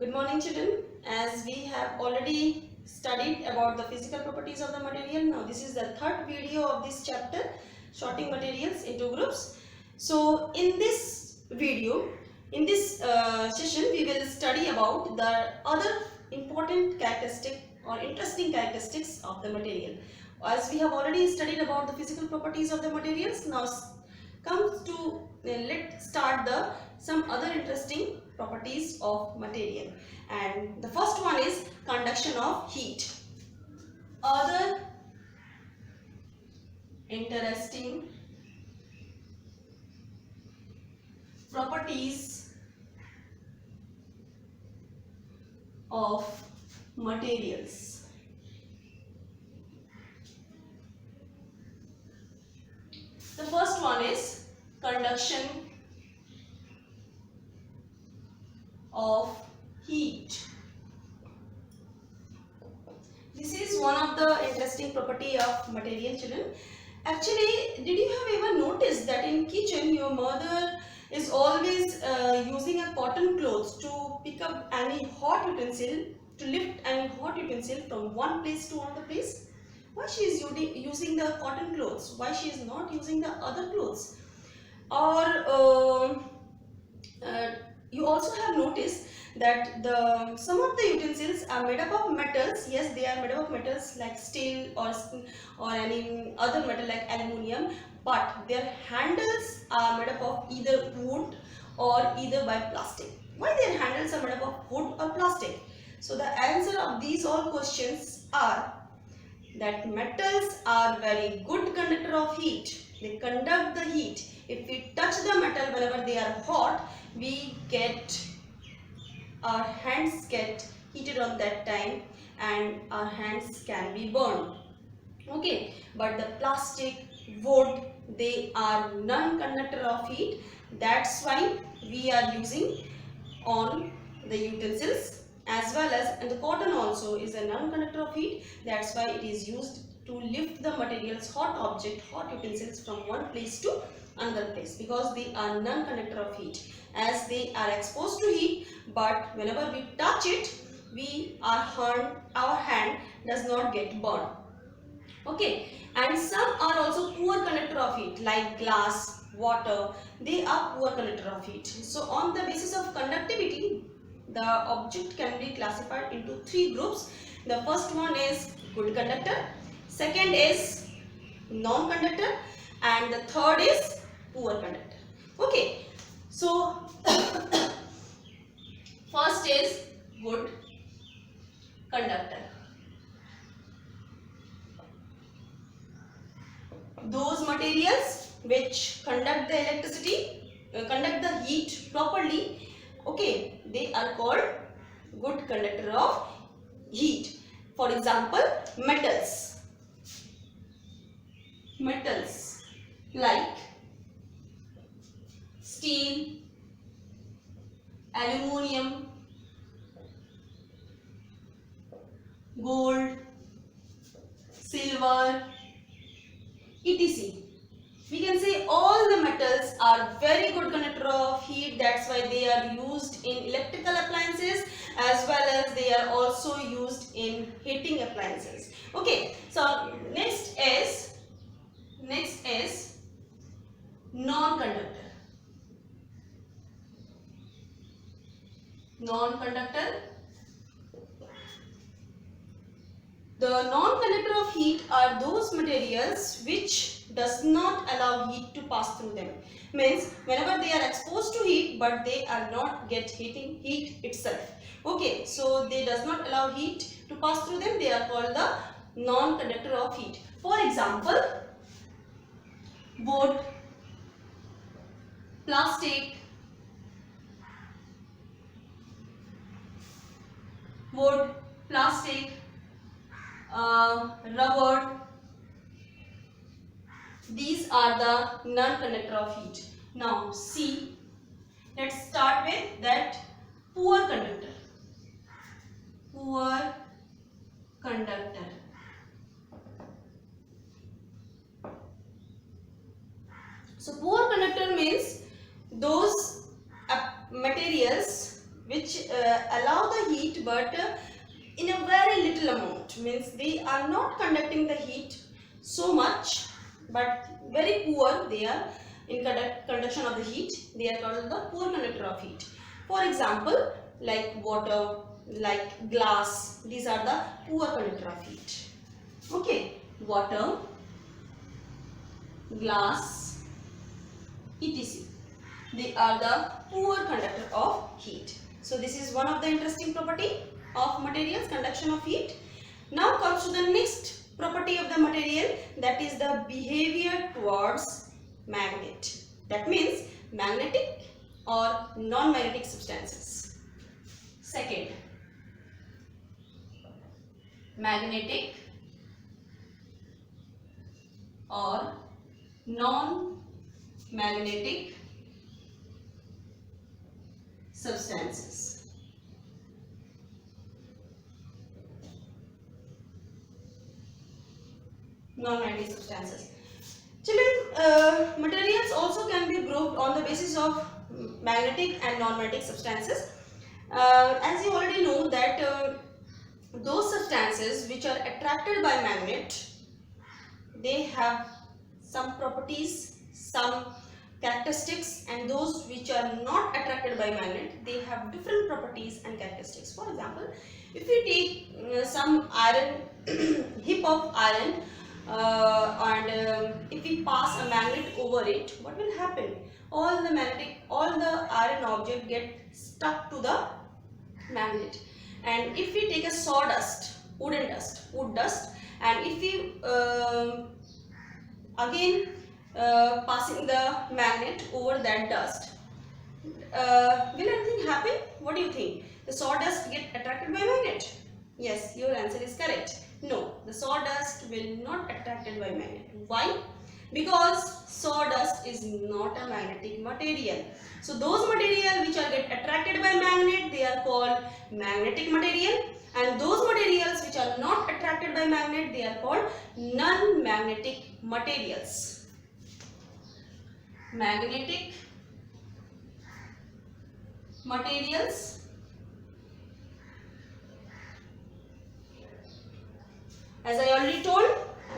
Good morning, children. As we have already studied about the physical properties of the material, now this is the third video of this chapter, sorting materials into groups. So, in this video, in this session, we will study about the other important characteristic or interesting characteristics of the material. As we have already studied about the physical properties of the materials, now comes to let's start the some other interesting properties of material, and the first one is conduction of heat. Other interesting properties of materials. The first one is conduction of heat. This is one of the interesting property of material, children. Actually, did you have ever noticed that in kitchen your mother is always using a cotton clothes to pick up any hot utensil, to lift any hot utensil from one place to another place? Why she is using the cotton clothes? Why she is not using the other clothes? Or uh, you also have noticed that the some of the utensils are made up of metals. Yes, they are made up of metals like steel or any other metal like aluminium, but their handles are made up of either wood or either by plastic. Why their handles are made up of wood or plastic? So the answer of these all questions are that metals are very good conductor of heat. They conduct the heat. If we touch the metal whenever they are hot, our hands get heated on that time and our hands can be burned. Okay, but the plastic, wood, they are non-conductor of heat. That's why we are using on the utensils, as well as, and the cotton also is a non-conductor of heat. That's why it is used to lift the materials, hot object, hot utensils from one place to another place, because they are non-conductor of heat, as they are exposed to heat, but whenever we touch it, our hand does not get burned. Okay, and some are also poor conductor of heat like glass, water. They are poor conductor of heat. So on the basis of conductivity, the object can be classified into three groups. The first one is good conductor, second is non-conductor, and the third is poor conductor. Okay, so first is good conductor. Those materials which conduct the conduct the heat properly, okay, they are called good conductor of heat. For example, metals like steel, aluminium, gold, silver, etc. We can say all the metals are very good conductor of heat. That's why they are used in electrical appliances, as well as they are also used in heating appliances. Okay, so next is non-conductor. The non-conductor of heat are those materials which does not allow heat to pass through them. Means whenever they are exposed to heat, but they are not get heat itself. Okay, so they does not allow heat to pass through them. They are called the non-conductor of heat. For example, wood, plastic, rubber. These are the non-conductor of heat. Now see, let's start with that poor conductor. Poor conductor. So poor conductor means those materials which allow the heat, but in a very little amount, means they are not conducting the heat so much, but very poor they are in conduction of the heat. They are called the poor conductor of heat. For example, like water, like glass, these are the poor conductor of heat. Okay, water, glass, etc. They are the poor conductor of heat. So this is one of the interesting property of materials, conduction of heat. Now comes to the next property of the material, that is the behavior towards magnet. That means magnetic or non-magnetic substances. Second, magnetic or non-magnetic substances. Non-magnetic substances. Children, materials also can be grouped on the basis of magnetic and non-magnetic substances. As you already know that those substances which are attracted by magnet, they have some properties, some characteristics, and those which are not attracted by magnet, they have different properties and characteristics. For example, if we take some iron heap of iron and if we pass a magnet over it, what will happen? All the iron object get stuck to the magnet. And if we take a sawdust, wood dust, and if we again passing the magnet over that dust, will anything happen? What do you think? The sawdust get attracted by magnet? Yes, your answer is correct. No, the sawdust will not attracted by magnet. Why? Because sawdust is not a magnetic material. So those material which are get attracted by magnet, they are called magnetic material, and those materials which are not attracted by magnet, they are called non-magnetic materials. Magnetic materials as I already told.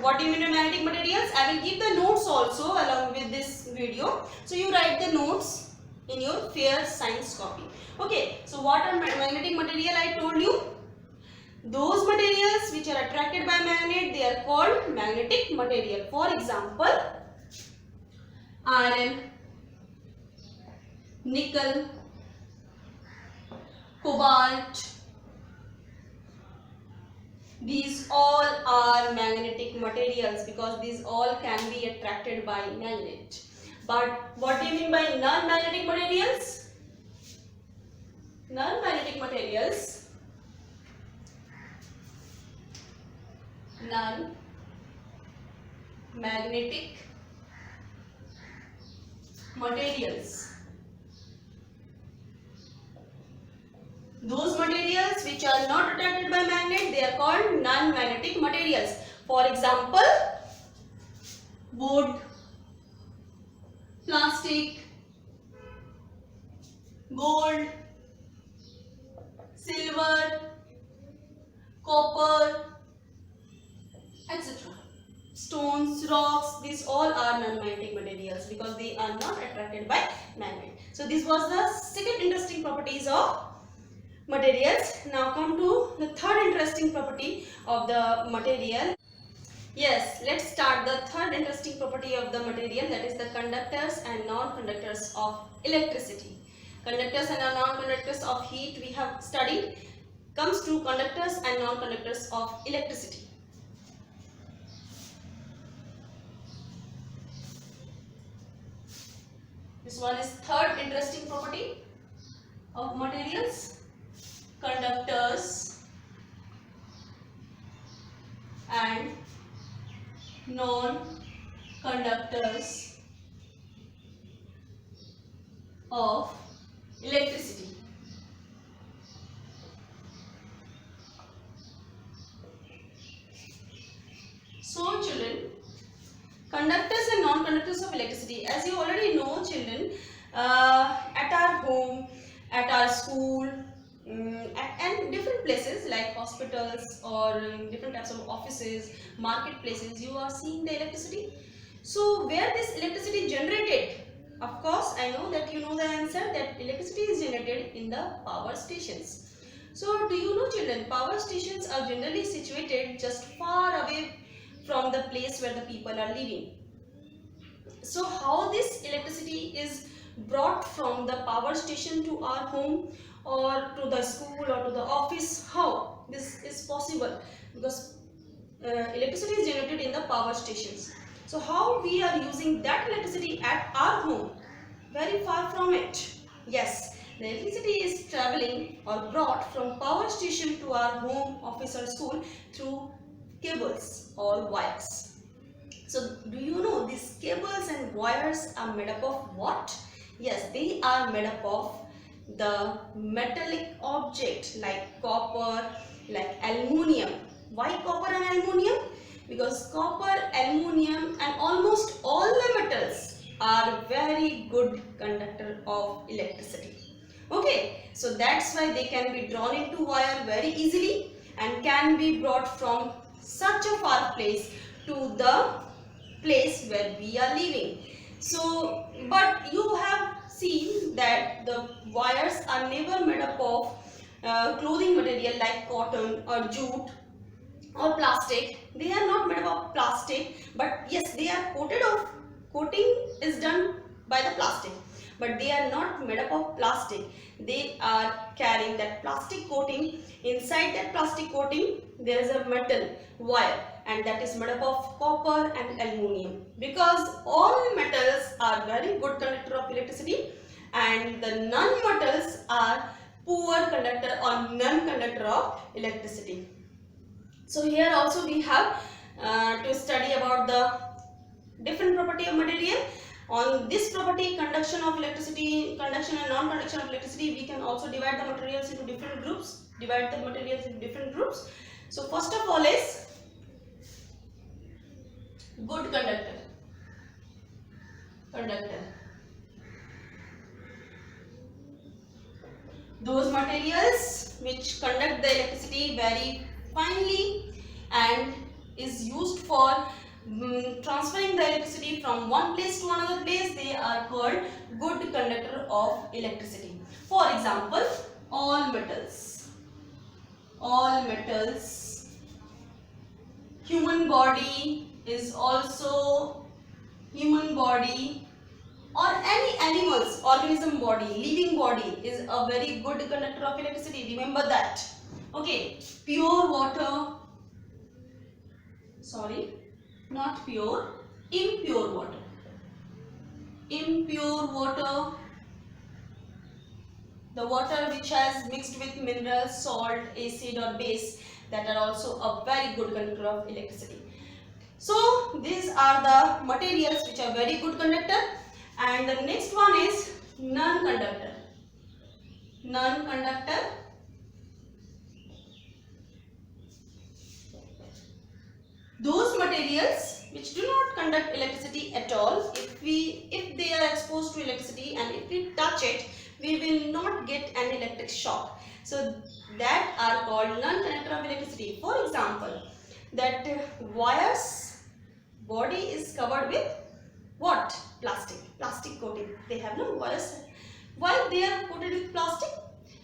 What do you mean by magnetic materials? I will give the notes also along with this video. So you write the notes in your fair science copy. Okay, so what are magnetic material? I told you, those materials which are attracted by magnet, they are called magnetic material. For example, iron, nickel, cobalt, these all are magnetic materials because these all can be attracted by magnet. But what do you mean by non-magnetic materials? Non-magnetic materials, non-magnetic materials. Those materials which are not attracted by magnet, they are called non-magnetic materials. For example, wood, plastic, gold, silver, copper, etc. Stones, rocks, these all are non-magnetic materials because they are not attracted by magnet. So this was the second interesting properties of materials. Now come to the third interesting property of the material. Yes, let's start the third interesting property of the material, that is the conductors and non-conductors of electricity. Conductors and non-conductors of heat we have studied. Comes to conductors and non-conductors of electricity. This one is third interesting property of materials. Conductors and non-conductors of electricity. So children, conductors and non-conductors of electricity, as you already know children, at our home, at our school, different places like hospitals or in different types of offices, marketplaces, you are seeing the electricity. So where this electricity generated? Of course, I know that you know the answer, that electricity is generated in the power stations. So do you know, children, power stations are generally situated just far away from the place where the people are living. So how this electricity is brought from the power station to our home or to the school or to the office? How this is possible? Because electricity is generated in the power stations. So how we are using that electricity at our home? Very far from it. Yes, the electricity is traveling or brought from power station to our home, office or school through cables or wires. So do you know these cables and wires are made up of what? Yes, they are made up of the metallic object like copper, like aluminium. Why copper and aluminium? Because copper, aluminium and almost all the metals are very good conductor of electricity. Okay, so that's why they can be drawn into wire very easily and can be brought from such a far place to the place where we are living. So, but you have seen that the wires are never made up of clothing material like cotton or jute or plastic. They are not made up of plastic, but yes, they are coating is done by the plastic, but they are not made up of plastic. They are carrying that plastic coating. Inside that plastic coating there is a metal wire, and that is made up of copper and aluminium, because all metals are very good conductor of electricity and the non-metals are poor conductor or non-conductor of electricity. So here also we have to study about the different property of material. On this property, conduction of electricity, conduction and non-conduction of electricity, we can also divide the materials into different groups. So first of all is good conductor. Those materials which conduct the electricity very finely and is used for transferring the electricity from one place to another place, they are called good conductor of electricity. For example, all metals, human body is also or any animals, organism body, living body is a very good conductor of electricity. Remember that. Okay, pure water, not pure, impure water, the water which has mixed with minerals, salt, acid or base, that are also a very good conductor of electricity. So these are the materials which are very good conductor, and the next one is non-conductor. Those materials which do not conduct electricity at all, if they are exposed to electricity and if we touch it, we will not get an electric shock. So that are called non-conductor of electricity. For example, that wires body is covered with what? Plastic coating. They have no wires. Why they are coated with plastic?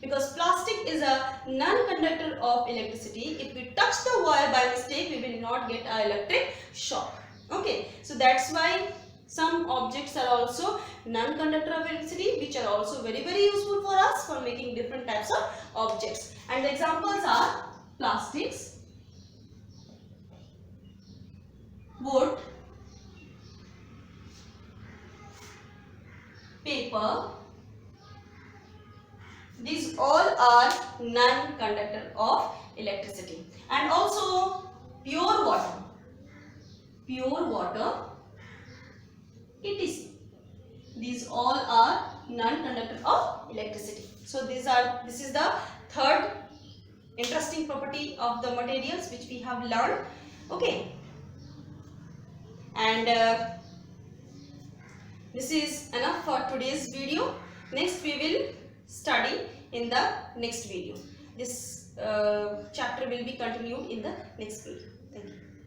Because plastic is a non-conductor of electricity. If we touch the wire by mistake, we will not get an electric shock. Okay, so that's why some objects are also non-conductor of electricity, which are also very useful for us for making different types of objects. And the examples are plastics, wood, paper. These all are non-conductor of electricity. And also pure water, etc. These all are non-conductor of electricity. So this is the third interesting property of the materials which we have learned. Okay, and this is enough for today's video. Next we will study in the next video. this chapter will be continued in the next video. Thank you.